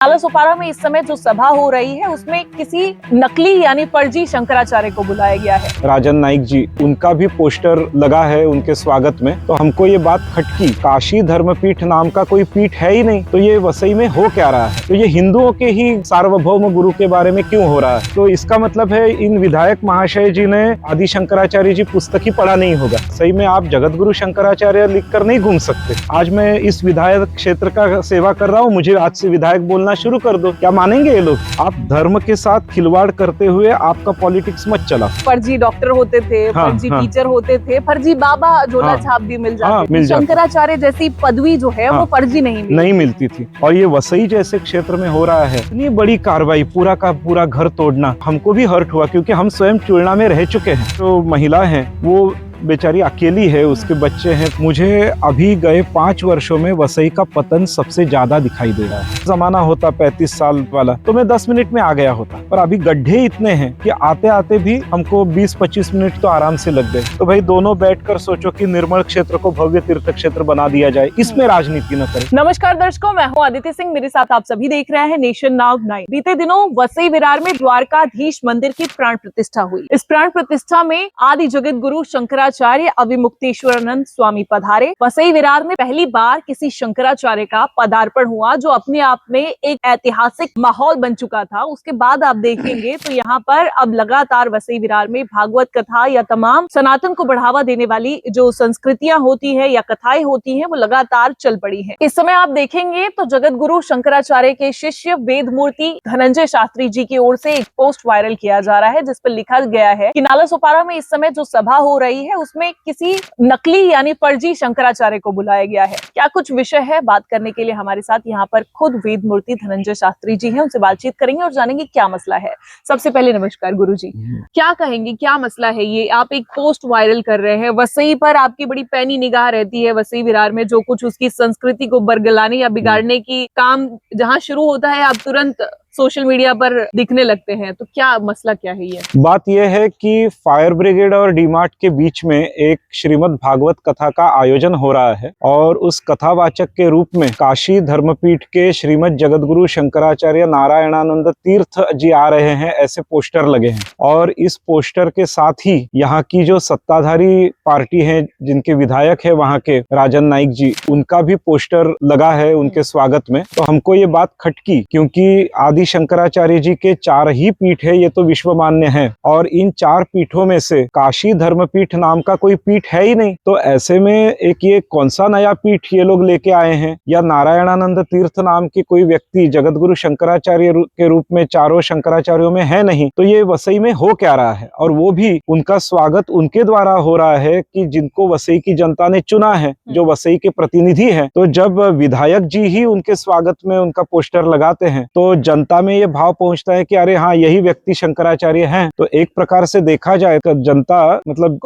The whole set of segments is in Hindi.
नालासोपारा में इस समय जो सभा हो रही है उसमें किसी नकली यानी फर्जी शंकराचार्य को बुलाया गया है। राजन नाईक जी, उनका भी पोस्टर लगा है उनके स्वागत में। तो हमको ये बात खटकी, काशी धर्मपीठ नाम का कोई पीठ है ही नहीं, तो ये वसई में हो क्या रहा है? तो ये हिंदुओं के ही सार्वभौम गुरु के बारे में क्यों हो रहा है? तो इसका मतलब है इन विधायक महाशय जी ने आदि शंकराचार्य जी पुस्तक ही पढ़ा नहीं होगा। सही में आप जगत गुरु शंकराचार्य लिख कर नहीं घूम सकते। आज मैं इस विधायक क्षेत्र का सेवा कर रहा हूँ, मुझे आज से विधायक बोलना शुरू कर दो, क्या मानेंगे ये लोग? आप धर्म के साथ खिलवाड़ करते हुए आपका पॉलिटिक्स मत चला। फर्जी डॉक्टर होते थे, फर्जी टीचर होते थे, फर्जी बाबा झोला छाप भी मिल जाते थे। शंकराचार्य जैसी पदवी जो है वो फर्जी नहीं मिलती थी। और ये वसई जैसे क्षेत्र में हो रहा है इतनी बड़ी कार्रवाई, पूरा का पूरा घर तोड़ना, हमको भी हर्ट हुआ क्योंकि हम स्वयं चुलना में रह चुके हैं। तो महिला है वो बेचारी अकेली है, उसके बच्चे हैं। मुझे अभी गए 5 वर्षों में वसई का पतन सबसे ज्यादा दिखाई दे रहा है। जमाना होता 35 साल वाला तो मैं 10 मिनट में आ गया होता, पर अभी गड्ढे इतने हैं कि आते आते भी हमको 20-25 मिनट तो आराम से लग गए। तो भाई दोनों बैठकर सोचो कि निर्मल क्षेत्र को भव्य तीर्थ क्षेत्र बना दिया जाए, इसमें राजनीति न करें। नमस्कार दर्शकों, मैं हूँ आदित्य सिंह, मेरे साथ आप सभी देख रहे हैं नेशन नाउ 9। बीते दिनों वसई विरार में द्वारकाधीश मंदिर की प्राण प्रतिष्ठा हुई। इस प्राण प्रतिष्ठा में आदि जगत गुरु शंकराचार्य अविमुक्तेश्वरानंद स्वामी पधारे। वसई विरार में पहली बार किसी शंकराचार्य का पदार्पण हुआ, जो अपने आप में एक ऐतिहासिक माहौल बन चुका था। उसके बाद आप देखेंगे तो यहाँ पर अब लगातार वसई विरार में भागवत कथा या तमाम सनातन को बढ़ावा देने वाली जो संस्कृतियां होती है या कथाएं होती हैं वो लगातार चल पड़ी हैं। इस समय आप देखेंगे तो जगत गुरु शंकराचार्य के शिष्य वेद मूर्ति धनंजय शास्त्री जी की ओर से एक पोस्ट वायरल किया जा रहा है, जिस पर लिखा गया है कि नालासोपारा में इस समय जो सभा हो रही है उसमें किसी नकली यानी फर्जी शंकराचार्य को बुलाया गया है। क्या कुछ विषय है, बात करने के लिए हमारे साथ यहाँ पर खुद वेद मूर्ति धनंजय शास्त्री जी हैं। उनसे बातचीत करेंगे और जानेंगे क्या मसला है। सबसे पहले नमस्कार गुरु जी, क्या कहेंगे, क्या मसला है? ये आप एक पोस्ट वायरल कर रहे हैं, वसई पर आपकी बड़ी पैनी निगाह रहती है। वसई विरार में जो कुछ उसकी संस्कृति को बरगलाने या बिगाड़ने की काम जहाँ शुरू होता है, आप तुरंत सोशल मीडिया पर दिखने लगते हैं। तो क्या मसला क्या है? ये बात यह है कि फायर ब्रिगेड और डीमार्ट के बीच में एक श्रीमद् भागवत कथा का आयोजन हो रहा है और उस कथावाचक के रूप में काशी धर्मपीठ के श्रीमद् जगतगुरु शंकराचार्य नारायणानंद तीर्थ जी आ रहे हैं, ऐसे पोस्टर लगे हैं। और इस पोस्टर के साथ ही यहाँ की जो सत्ताधारी पार्टी है, जिनके विधायक है वहाँ के राजन नाईक जी, उनका भी पोस्टर लगा है उनके स्वागत में। तो हमको ये बात खटकी क्योंकि आदि शंकराचार्य जी के 4 ही पीठ है, ये तो विश्व मान्य है, और इन 4 पीठों में से काशी धर्मपीठ नाम का कोई पीठ है ही नहीं। तो ऐसे में एक ये कौन सा नया पीठ ये लोग लेके आए हैं? या नारायणानंद तीर्थ नाम की कोई व्यक्ति जगतगुरु शंकराचार्य के रूप में 4 शंकराचार्यों में है नहीं, तो ये वसई में हो क्या रहा है? और वो भी उनका स्वागत उनके द्वारा हो रहा है कि जिनको वसई की जनता ने चुना है, जो वसई के प्रतिनिधि है। तो जब विधायक जी ही उनके स्वागत में उनका पोस्टर लगाते हैं तो जनता में ये भाव पहुंचता है कि अरे हाँ, यही व्यक्ति शंकराचार्य हैं। तो एक प्रकार से देखा जाए तो जनता मतलब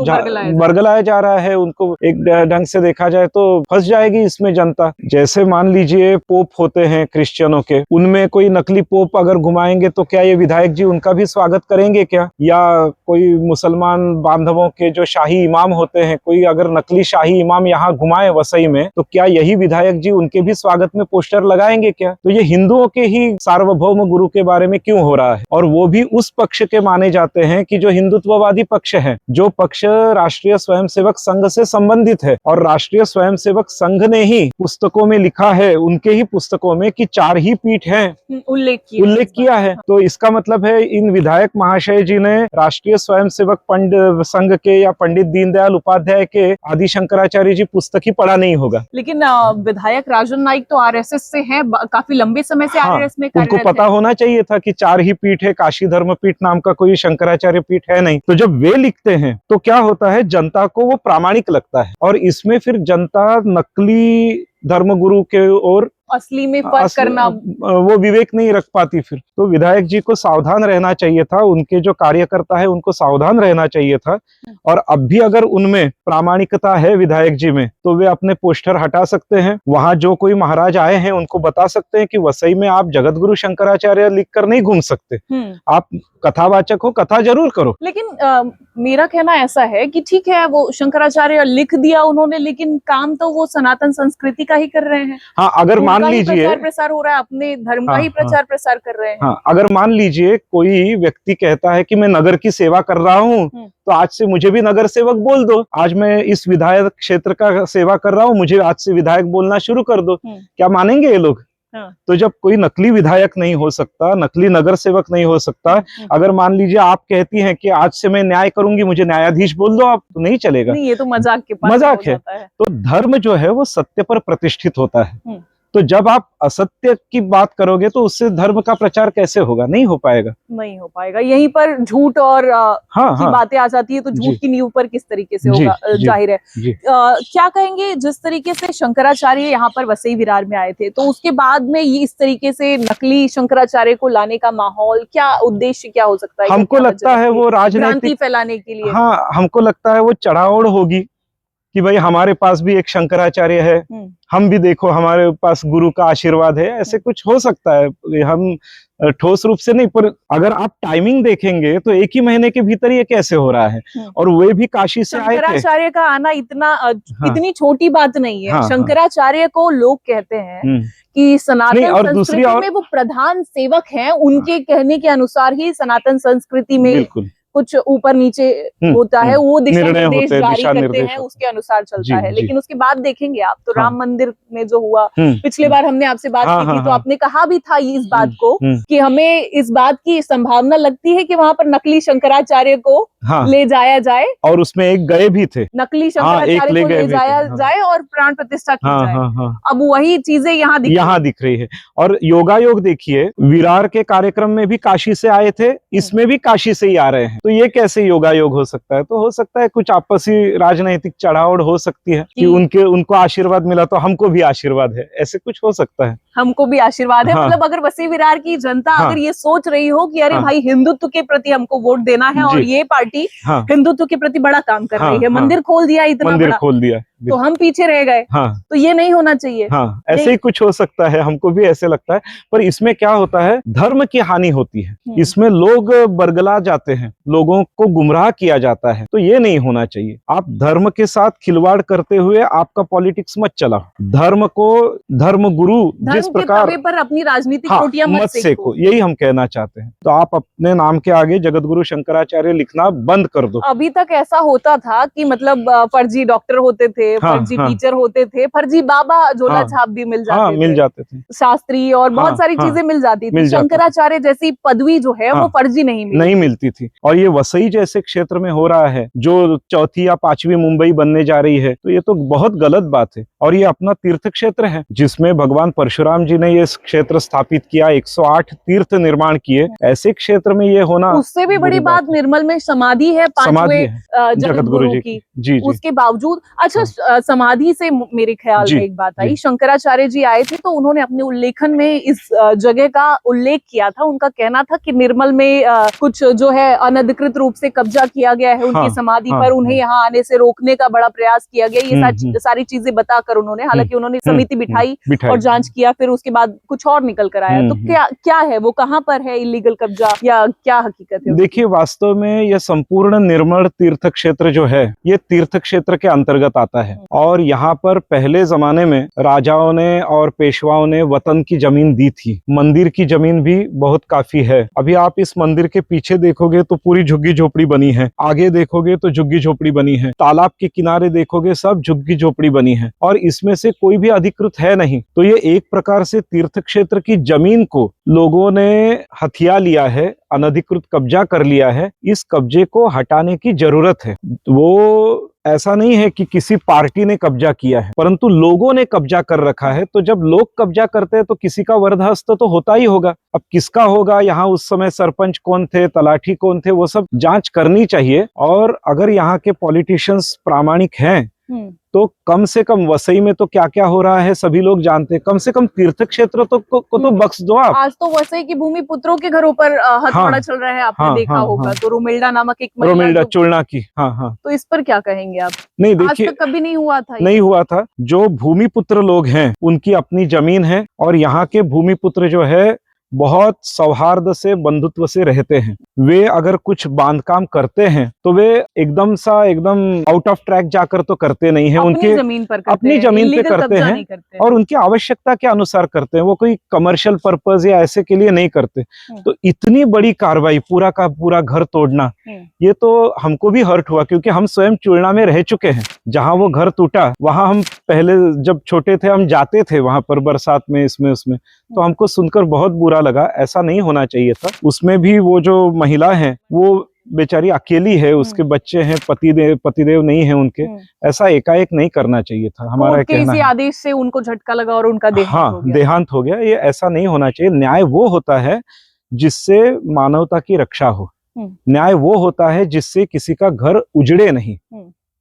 बरगलाया जा रहा है उनको। एक ढंग से देखा जाए तो फंस जाएगी इसमें जनता। जैसे मान लीजिए पोप होते हैं क्रिश्चियनों के, उनमें कोई नकली पोप अगर घुमाएंगे तो क्या ये विधायक जी उनका भी स्वागत करेंगे क्या? या कोई मुसलमान बांधवों के जो शाही इमाम होते हैं, कोई अगर नकली शाही इमाम यहाँ घुमाए वसई में, तो क्या यही विधायक जी उनके भी स्वागत में पोस्टर लगाएंगे क्या? तो ये हिंदुओं के ही सार्वभौम गुरु के बारे में क्यों हो रहा है? और वो भी उस पक्ष के माने जाते हैं कि जो हिंदुत्ववादी पक्ष है, जो पक्ष राष्ट्रीय स्वयंसेवक संघ से संबंधित है। और राष्ट्रीय स्वयंसेवक संघ ने ही पुस्तकों में लिखा है, उनके ही पुस्तकों में, कि 4 ही पीठ हैं, उल्लेख किया है। तो इसका मतलब है इन विधायक महाशय जी ने राष्ट्रीय स्वयंसेवक पंडित संघ के या पंडित दीनदयाल उपाध्याय के आदि शंकराचार्य जी पुस्तक ही पढ़ा नहीं होगा। लेकिन विधायक राजन नाईक तो आरएसएस से है, काफी लंबे समय से आरएसएस में उनको पता होना चाहिए था कि 4 ही पीठ है, काशी धर्मपीठ नाम का कोई शंकराचार्य पीठ है नहीं। तो जब वे लिखते हैं तो क्या होता है, जनता को वो प्रामाणिक लगता है और इसमें फिर जनता नकली धर्मगुरु के और असली में फर्क करना वो विवेक नहीं रख पाती। फिर तो विधायक जी को सावधान रहना चाहिए था, उनके जो कार्यकर्ता है उनको सावधान रहना चाहिए था। और अब भी अगर उनमें प्रामाणिकता है विधायक जी में, तो वे अपने पोस्टर हटा सकते हैं। वहां जो कोई महाराज आए हैं उनको बता सकते हैं कि वसई में आप जगत गुरु शंकराचार्य लिख कर नहीं घूम सकते, आप कथावाचक हो, कथा जरूर करो। लेकिन मेरा कहना ऐसा है कि ठीक है, वो शंकराचार्य लिख दिया उन्होंने, लेकिन काम तो वो सनातन संस्कृति का ही कर रहे हैं। हाँ, अगर मान का ही लीजिए, प्रचार प्रसार हो रहा है, अपने धर्म का हाँ, ही प्रचार प्रसार कर रहे हैं। हाँ, अगर मान लीजिए कोई व्यक्ति कहता है कि मैं नगर की सेवा कर रहा हूँ, तो आज से मुझे भी नगर सेवक बोल दो। आज मैं इस विधायक क्षेत्र का सेवा कर रहा हूँ, मुझे आज से विधायक बोलना शुरू कर दो। क्या मानेंगे ये लोग? हाँ। तो जब कोई नकली विधायक नहीं हो सकता, नकली नगर सेवक नहीं हो सकता, अगर मान लीजिए आप कहती हैं कि आज से मैं न्याय करूंगी, मुझे न्यायाधीश बोल दो, आप तो नहीं चलेगा। नहीं, ये तो मजाक के पास मजाक हो है। जाता है। तो धर्म जो है वो सत्य पर प्रतिष्ठित होता है। तो जब आप असत्य की बात करोगे तो उससे धर्म का प्रचार कैसे होगा? नहीं हो पाएगा। नहीं हो पाएगा। यहीं पर झूठ और की बातें आ जाती है, तो झूठ की नींव पर किस तरीके से होगा, जाहिर है। क्या कहेंगे, जिस तरीके से शंकराचार्य यहाँ पर वसई विरार में आए थे, तो उसके बाद में ये इस तरीके से नकली शंकराचार्य को लाने का माहौल, क्या उद्देश्य क्या हो सकता है? हमको लगता है वो भ्रांति राजनीतिक फैलाने के लिए। हाँ, हमको लगता है वो चढ़ाओड़ होगी कि भाई हमारे पास भी एक शंकराचार्य है, हम भी देखो हमारे पास गुरु का आशीर्वाद है, ऐसे कुछ हो सकता है। हम ठोस रूप से नहीं, पर अगर आप टाइमिंग देखेंगे तो एक ही महीने के भीतर ये कैसे हो रहा है, और वे भी काशी से आए थे। शंकराचार्य का आना इतनी छोटी बात नहीं है। शंकराचार्य को लोग कहते हैं कि सनातन संस्कृति में वो प्रधान सेवक हैं, उनके कहने के अनुसार ही सनातन संस्कृति में कुछ ऊपर नीचे होता है, वो दिशा निर्देश जारी करते हैं, उसके अनुसार चलता है। लेकिन उसके बाद देखेंगे आप, तो राम मंदिर में जो हुआ, पिछले बार हमने आपसे बात की थी, तो आपने कहा भी था इस बात को कि हमें इस बात की संभावना लगती है कि वहां पर नकली शंकराचार्य को ले जाया जाए, और उसमें एक गए भी थे, नकली शंकराचार्य को ले जाया जाए और प्राण प्रतिष्ठा की जाए। अब वही चीजें यहाँ दिख रही है। और योगायोग देखिए, विरार के कार्यक्रम में भी काशी से आए थे, इसमें भी काशी से ही आ रहे हैं, तो ये कैसे योगायोग हो सकता है? तो हो सकता है कुछ आपसी राजनीतिक चढ़ावड़ हो सकती है कि उनको आशीर्वाद मिला तो हमको भी आशीर्वाद है, ऐसे कुछ हो सकता है। हमको भी आशीर्वाद है। मतलब अगर वसई विरार की जनता अगर ये सोच रही हो कि अरे भाई हिंदुत्व के प्रति हमको वोट देना है और ये पार्टी हिंदुत्व के प्रति बड़ा काम कर रही है, मंदिर खोल दिया, इतना बड़ा खोल दिया, तो हम पीछे रह गए, तो ये नहीं होना चाहिए। ऐसे ही कुछ हो सकता है, हमको भी ऐसे लगता है। पर इसमें क्या होता है, धर्म की हानि होती है, इसमें लोग बरगला जाते हैं, लोगों को गुमराह किया जाता है, तो ये नहीं होना चाहिए। आप धर्म के साथ खिलवाड़ करते हुए आपका पॉलिटिक्स मत चलाओ, धर्म को धर्म गुरु जिस प्रकार पर अपनी राजनीतिक रोटियां मत सेको, यही हम कहना चाहते हैं। तो आप अपने नाम के आगे जगत गुरु शंकराचार्य लिखना बंद कर दो। अभी तक ऐसा होता था कि मतलब फर्जी डॉक्टर होते थे, फर्जी टीचर होते थे, फर्जी बाबा झोला छाप भी मिल जाते थे, शास्त्री और बहुत सारी चीजें मिल जाती थी। शंकराचार्य जैसी पदवी जो है वो फर्जी नहीं मिलती थी। और ये वसई जैसे क्षेत्र में हो रहा है, जो चौथी या पांचवी मुंबई बनने जा रही है, तो ये तो बहुत गलत बात है। और ये अपना तीर्थ क्षेत्र है, जिसमें भगवान परशुराम जी ने ये क्षेत्र स्थापित किया, 108 तीर्थ निर्माण किए, ऐसे क्षेत्र में ये होना। उससे भी बड़ी बात निर्मल में समाधि है पांचवें जगत गुरु की, जी। उसके बावजूद अच्छा समाधि से मेरे ख्याल में एक बात आई, शंकराचार्य जी आए थे तो उन्होंने अपने उल्लेखन में इस जगह का उल्लेख किया था। उनका कहना था कि निर्मल में कुछ जो है अनधिकृत रूप से कब्जा किया गया है उनकी समाधि पर, उन्हें यहाँ आने से रोकने का बड़ा प्रयास किया गया। ये सारी चीजें बताकर उन्होंने, हालांकि उन्होंने समिति बिठाई और जांच किया, फिर उसके बाद कुछ और निकल कर आया। तो क्या है वो, कहाँ पर है इलीगल कब्जा या क्या हकीकत है? देखिए, वास्तव में यह संपूर्ण निर्मल तीर्थ क्षेत्र जो है, ये तीर्थ क्षेत्र के अंतर्गत आता है। और यहाँ पर पहले जमाने में राजाओं ने और पेशवाओं ने वतन की जमीन दी थी, मंदिर की जमीन भी बहुत काफी है। अभी आप इस मंदिर के पीछे देखोगे तो पूरी झुग्गी झोपड़ी बनी है, आगे देखोगे तो झुग्गी झोपड़ी बनी है, तालाब के किनारे देखोगे सब झुग्गी झोपड़ी बनी है, और इसमें से कोई भी अधिकृत है नहीं। तो ये एक प्रकार से तीर्थ क्षेत्र की जमीन को लोगों ने हथिया लिया है, अनधिकृत कब्जा कर लिया है। इस कब्जे को हटाने की जरूरत है। वो ऐसा नहीं है कि किसी पार्टी ने कब्जा किया है, परंतु लोगों ने कब्जा कर रखा है। तो जब लोग कब्जा करते हैं तो किसी का वरदहस्त तो होता ही होगा। अब किसका होगा, यहाँ उस समय सरपंच कौन थे, तलाठी कौन थे, वो सब जांच करनी चाहिए। और अगर यहाँ के पॉलिटिशियंस प्रामाणिक हैं तो कम से कम वसई में तो क्या क्या हो रहा है सभी लोग जानते हैं, कम से कम तीर्थ क्षेत्र तो को तो बख्श दो आप। आज तो वसई की भूमि पुत्रों के घरों पर हथकड़ा चल रहा है, आपने देखा होगा। तो रोमिल्डा नामक एक रोमिल्डा चुलना की, तो इस पर क्या कहेंगे आप? नहीं, देखिए, आज तक कभी नहीं हुआ था, नहीं हुआ था। जो भूमि पुत्र लोग हैं उनकी अपनी जमीन है, और यहाँ के भूमि पुत्र जो है बहुत सौहार्द से, बंधुत्व से रहते हैं। वे अगर कुछ बांधकाम करते हैं तो वे एकदम आउट ऑफ ट्रैक जाकर तो करते नहीं है, उनके जमीन पर करते अपनी हैं, जमीन पे illegal करते कब्जा हैं नहीं करते। और उनकी आवश्यकता के अनुसार करते हैं, वो कोई कमर्शियल पर्पस या ऐसे के लिए नहीं करते। तो इतनी बड़ी कार्रवाई, पूरा का पूरा घर तोड़ना, ये तो हमको भी हर्ट हुआ, क्योंकि हम स्वयं चूरणा में रह चुके हैं। जहां वो घर टूटा वहां हम पहले जब छोटे थे हम जाते थे वहां पर बरसात में, इसमें उसमें, तो हमको सुनकर बहुत बुरा लगा। ऐसा नहीं होना चाहिए था। उसमें भी वो जो महिला है वो बेचारी अकेली है, उसके बच्चे हैं, पतिदेव नहीं है उनके। ऐसा एकाएक नहीं करना चाहिए था, हमारा कोर्ट के कहना इसी है। आदेश से उनको झटका लगा और उनका देहांत हो हाँ, गया। देहांत हो गया। ये ऐसा नहीं होना चाहिए। न्याय वो होता है जिससे मानवता की रक्षा हो, न्याय वो होता है जिससे किसी का घर उजड़े नहीं।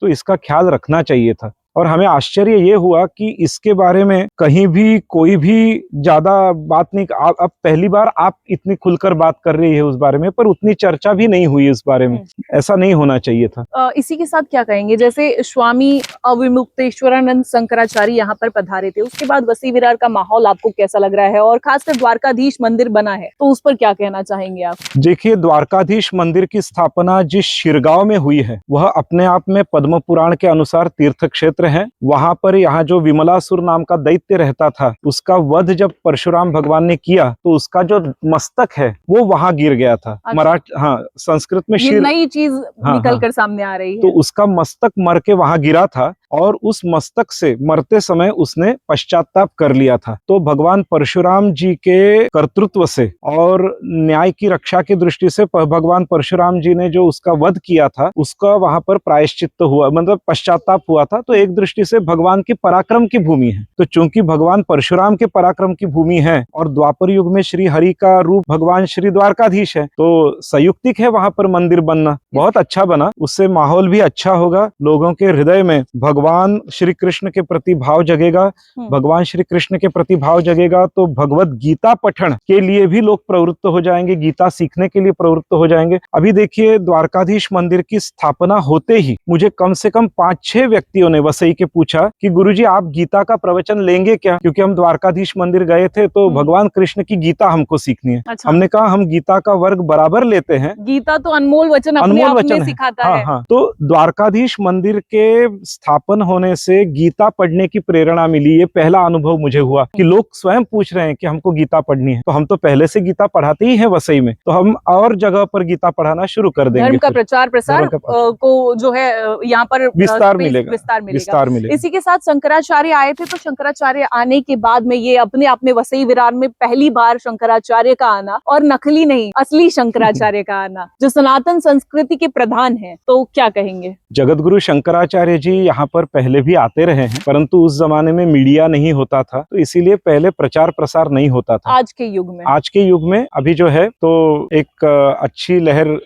तो इसका ख्याल रखना चाहिए था। और हमें आश्चर्य ये हुआ कि इसके बारे में कहीं भी कोई भी ज्यादा बात नहीं। अब पहली बार आप इतनी खुलकर बात कर रही है उस बारे में, पर उतनी चर्चा भी नहीं हुई इस बारे में। ऐसा नहीं होना चाहिए था। इसी के साथ क्या कहेंगे, जैसे स्वामी अविमुक्तेश्वरानंद शंकराचार्य यहाँ पर पधारे थे, उसके बाद वसी विरार का माहौल आपको कैसा लग रहा है, और खासकर द्वारकाधीश मंदिर बना है तो उस पर क्या कहना चाहेंगे आप? देखिए, द्वारकाधीश मंदिर की स्थापना जिस शिरगांव में हुई है वह अपने आप में पद्म पुराण के अनुसार तीर्थ क्षेत्र है। वहां पर यहाँ जो विमलासुर नाम का दैत्य रहता था, उसका वध जब परशुराम भगवान ने किया तो उसका जो मस्तक है वो वहां गिर गया था। अच्छा। संस्कृत में ये नई चीज निकल कर हाँ, सामने आ रही है। तो उसका मस्तक मर के वहां गिरा था और उस मस्तक से मरते समय उसने पश्चाताप कर लिया था। तो भगवान परशुराम जी के कर्तृत्व से और न्याय की रक्षा की दृष्टि से भगवान परशुराम जी ने जो उसका वध किया था उसका वहां पर प्रायश्चित्त हुआ, मतलब पश्चाताप हुआ था। तो एक दृष्टि से भगवान की पराक्रम की भूमि है। तो चूंकि भगवान परशुराम के पराक्रम की भूमि है और द्वापर युग में श्री हरि का रूप भगवान श्री द्वारकाधीश है, तो संयुक्तिक है वहां पर मंदिर बनना। बहुत अच्छा बना, उससे माहौल भी अच्छा होगा, लोगों के हृदय में भगवान श्री कृष्ण के प्रति भाव जगेगा। भगवान श्री कृष्ण के प्रति भाव जगेगा तो भगवत गीता पठन के लिए भी लोग प्रवृत्त हो जाएंगे, गीता सीखने के लिए प्रवृत्त हो जाएंगे। अभी देखिए, द्वारकाधीश मंदिर की स्थापना होते ही मुझे कम से कम 5-6 व्यक्तियों ने वसई के पूछा कि गुरुजी आप गीता का प्रवचन लेंगे क्या, क्योंकि हम द्वारकाधीश मंदिर गए थे तो भगवान कृष्ण की गीता हमको सीखनी है। अच्छा। हमने कहा हम गीता का वर्ग बराबर लेते हैं। गीता तो अनमोल वचन अपने अनमोल आप में वचन सिखाता है। है। हाँ, तो द्वारकाधीश मंदिर के स्थापन होने से गीता पढ़ने की प्रेरणा मिली। ये पहला अनुभव मुझे हुआ कि लोग स्वयं पूछ रहे हैं कि हमको गीता पढ़नी है। तो हम तो पहले से गीता पढ़ाते ही हैं वसई में, तो हम और जगह पर गीता पढ़ाना शुरू कर देंगे। धर्म का प्रचार प्रसार को जो है यहाँ पर विस्तार मिलेगा। विस्तार मिलेगा। इसी के साथ शंकराचार्य आए थे, तो शंकराचार्य आने के बाद में ये अपने आप में वसई विरार में पहली बार शंकराचार्य का आना, और नकली नहीं असली शंकराचार्य का आना जो सनातन संस्कृति के प्रधान है, तो क्या कहेंगे? जगतगुरु शंकराचार्य जी यहाँ पर पहले भी आते रहे हैं, परंतु उस जमाने में मीडिया नहीं होता था, तो इसीलिए पहले प्रचार प्रसार नहीं होता था। आज के युग में अभी जो है तो एक अच्छी लहर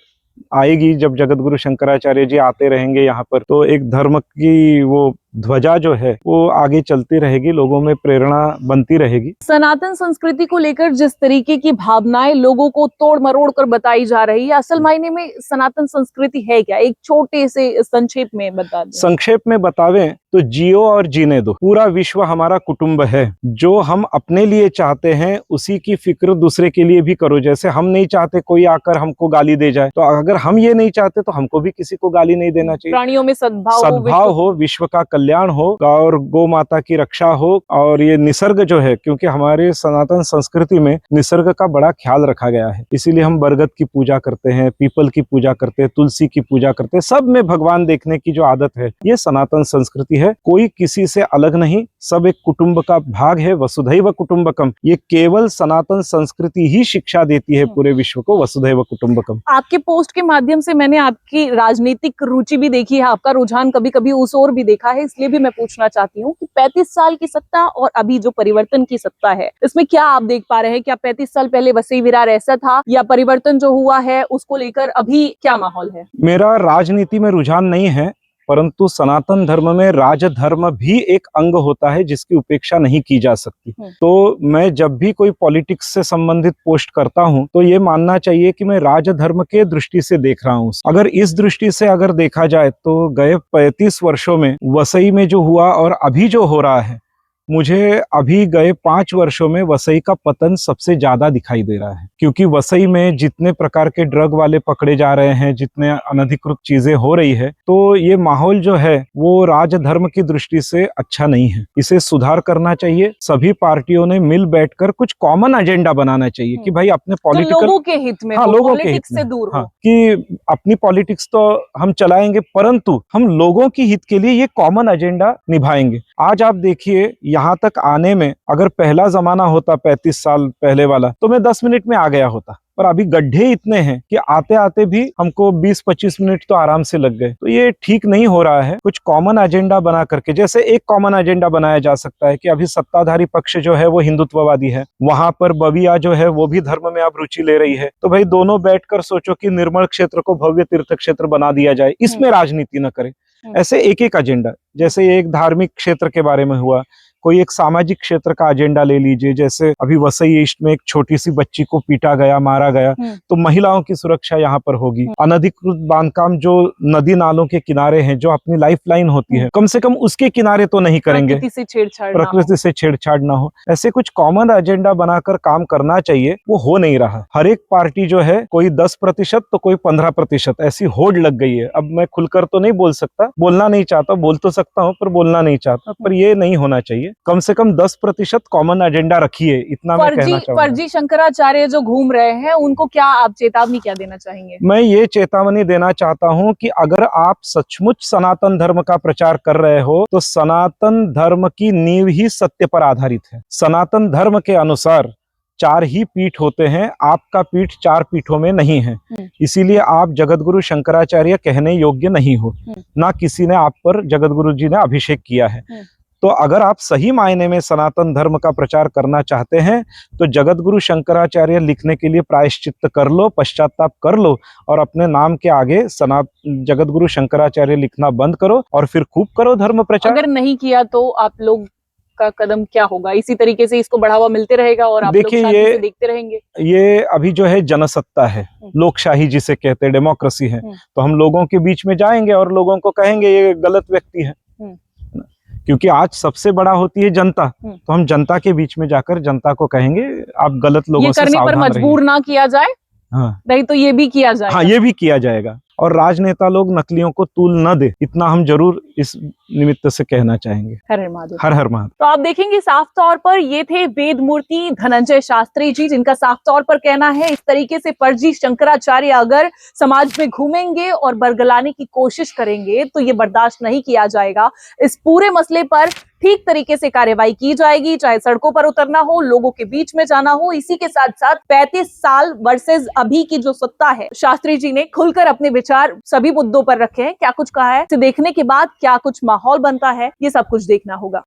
आएगी जब जगतगुरु शंकराचार्य जी आते रहेंगे यहाँ पर, तो एक धर्म की वो ध्वजा जो है वो आगे चलती रहेगी, लोगों में प्रेरणा बनती रहेगी। सनातन संस्कृति को लेकर जिस तरीके की भावनाएं लोगों को तोड़ मरोड़ कर बताई जा रही है, असल मायने में सनातन संस्कृति है क्या? एक छोटे से संक्षेप में बता दें। संक्षेप में बतावें तो जियो और जीने दो। पूरा विश्व हमारा कुटुंब है। जो हम अपने लिए चाहते हैं उसी की फिक्र दूसरे के लिए भी करो। जैसे हम नहीं चाहते कोई आकर हमको गाली दे जाए, तो अगर हम ये नहीं चाहते तो हमको भी किसी को गाली नहीं देना चाहिए। प्राणियों में सद्भाव हो, विश्व का कल्याण हो और गौ माता की रक्षा हो। और ये निसर्ग जो है, क्योंकि हमारे सनातन संस्कृति में निसर्ग का बड़ा ख्याल रखा गया है, इसीलिए हम बरगद की पूजा करते हैं, पीपल की पूजा करते हैं, तुलसी की पूजा करते हैं। सब में भगवान देखने की जो आदत है, ये सनातन संस्कृति है। कोई किसी से अलग नहीं, सब एक कुटुंब का भाग है। वसुधैव कुटुंबकम, ये केवल सनातन संस्कृति ही शिक्षा देती है पूरे विश्व को, वसुधैव कुटुंबकम। आपके पोस्ट के माध्यम से मैंने आपकी राजनीतिक रुचि भी देखी है, आपका रुझान कभी कभी उस ओर भी देखा है, इसलिए भी मैं पूछना चाहती हूँ कि 35 साल की सत्ता और अभी जो परिवर्तन की सत्ता है, इसमें क्या आप देख पा रहे हैं? क्या 35 साल पहले वसई विरार ऐसा था, या परिवर्तन जो हुआ है उसको लेकर अभी क्या माहौल है? मेरा राजनीति में रुझान नहीं है, परंतु सनातन धर्म में राजधर्म भी एक अंग होता है जिसकी उपेक्षा नहीं की जा सकती। तो मैं जब भी कोई पॉलिटिक्स से संबंधित पोस्ट करता हूं तो ये मानना चाहिए कि मैं राजधर्म के दृष्टि से देख रहा हूं। अगर इस दृष्टि से अगर देखा जाए तो गए 35 वर्षों में वसई में जो हुआ और अभी जो हो रहा है, मुझे अभी गए 5 वर्षों में वसई का पतन सबसे ज्यादा दिखाई दे रहा है, क्योंकि वसई में जितने प्रकार के ड्रग वाले पकड़े जा रहे हैं, जितने अनधिकृत चीजें हो रही है, तो ये माहौल जो है वो राजधर्म की दृष्टि से अच्छा नहीं है। इसे सुधार करना चाहिए। सभी पार्टियों ने मिल बैठकर कुछ कॉमन एजेंडा बनाना चाहिए कि भाई अपने तो पॉलिटिकल लोगों के हित में हाँ, हो, लोगों के हित पॉलिटिक्स में से दूर हो। हाँ, कि अपनी पॉलिटिक्स तो हम चलाएंगे, परंतु हम लोगों की हित के लिए ये कॉमन एजेंडा निभाएंगे। आज आप देखिए, यहाँ तक आने में अगर पहला जमाना होता 35 साल पहले वाला, तो मैं 10 मिनट में आ गया होता, पर अभी गड्ढे इतने हैं कि आते आते भी हमको 20-25 मिनट तो आराम से लग गए। तो ये ठीक नहीं हो रहा है। कुछ कॉमन एजेंडा बना करके, जैसे एक कॉमन एजेंडा बनाया जा सकता है कि अभी सत्ताधारी पक्ष जो है वो हिंदुत्ववादी है, वहां पर बविया जो है वो भी धर्म में अब रुचि ले रही है, तो भाई दोनों बैठकर सोचो कि निर्मल क्षेत्र को भव्य तीर्थ क्षेत्र बना दिया जाए, इसमें राजनीति न करे। ऐसे एक एक एजेंडा, जैसे एक धार्मिक क्षेत्र के बारे में हुआ, कोई एक सामाजिक क्षेत्र का एजेंडा ले लीजिए। जैसे अभी वसई ईस्ट में एक छोटी सी बच्ची को पीटा गया, मारा गया, तो महिलाओं की सुरक्षा यहाँ पर होगी। अनधिकृत बांधकाम जो नदी नालों के किनारे हैं, जो अपनी लाइफ लाइन होती है, कम से कम उसके किनारे तो नहीं करेंगे, प्रकृति से छेड़छाड़ ना हो। ऐसे कुछ कॉमन एजेंडा बनाकर काम करना चाहिए, वो हो नहीं रहा। हर एक पार्टी जो है, कोई 10% तो कोई 15%, ऐसी होड़ लग गई है। अब मैं खुलकर तो नहीं बोल सकता, बोलना नहीं चाहता, बोल तो सकता हूँ पर बोलना नहीं चाहता, पर ये नहीं होना चाहिए। कम से कम 10% कॉमन एजेंडा रखिए, इतना मैं कहना चाहूंगा। फर्जी शंकराचार्य जो घूम रहे हैं, उनको क्या आप चेतावनी क्या देना चाहेंगे? मैं ये चेतावनी देना चाहता हूं कि अगर आप सचमुच सनातन धर्म का प्रचार कर रहे हो, तो सनातन धर्म की नींव ही सत्य पर आधारित है। सनातन धर्म के अनुसार 4 ही पीठ होते हैं, आपका पीठ 4 पीठों में नहीं है, इसीलिए आप जगतगुरु शंकराचार्य कहने योग्य नहीं हो। ना किसी ने आप पर, जगतगुरु जी ने अभिषेक किया है। तो अगर आप सही मायने में सनातन धर्म का प्रचार करना चाहते हैं, तो जगतगुरु शंकराचार्य लिखने के लिए प्रायश्चित्त कर लो, पश्चाताप कर लो, और अपने नाम के आगे जगतगुरु शंकराचार्य लिखना बंद करो, और फिर खूब करो धर्म प्रचार। अगर नहीं किया तो आप लोग का कदम क्या होगा? इसी तरीके से इसको बढ़ावा मिलते रहेगा और आप लोग शांति से देखते रहेंगे? ये अभी जो है जनसत्ता है, लोकशाही जिसे कहते हैं, डेमोक्रेसी है, तो हम लोगों के बीच में जाएंगे और लोगों को कहेंगे ये गलत व्यक्ति है, क्योंकि आज सबसे बड़ा होती है जनता। तो हम जनता के बीच में जाकर जनता को कहेंगे आप गलत लोगों से सावधान रहिए। ये करने पर मजबूर ना किया जाए, हाँ, नहीं तो ये भी किया जाएगा। हाँ, ये भी किया जाएगा, और राजनेता लोग नकलियों को तूल न दे, इतना हम जरूर इस निमित्त से कहना चाहेंगे। हर हर महादेव। हर हर महादेव। तो आप देखेंगे साफ तौर पर ये थे वेद मूर्ति धनंजय शास्त्री जी, जिनका साफ तौर पर कहना है इस तरीके से फर्जी शंकराचार्य अगर समाज में घूमेंगे और बरगलाने की कोशिश करेंगे तो ये बर्दाश्त नहीं किया जाएगा। इस पूरे मसले पर ठीक तरीके से कार्यवाही की जाएगी, चाहे सड़कों पर उतरना हो, लोगों के बीच में जाना हो। इसी के साथ साथ 35 साल वर्सेस अभी की जो सत्ता है, शास्त्री जी ने खुलकर अपने विचार सभी मुद्दों पर रखे हैं। क्या कुछ कहा है, इसे देखने के बाद क्या कुछ माहौल बनता है, ये सब कुछ देखना होगा।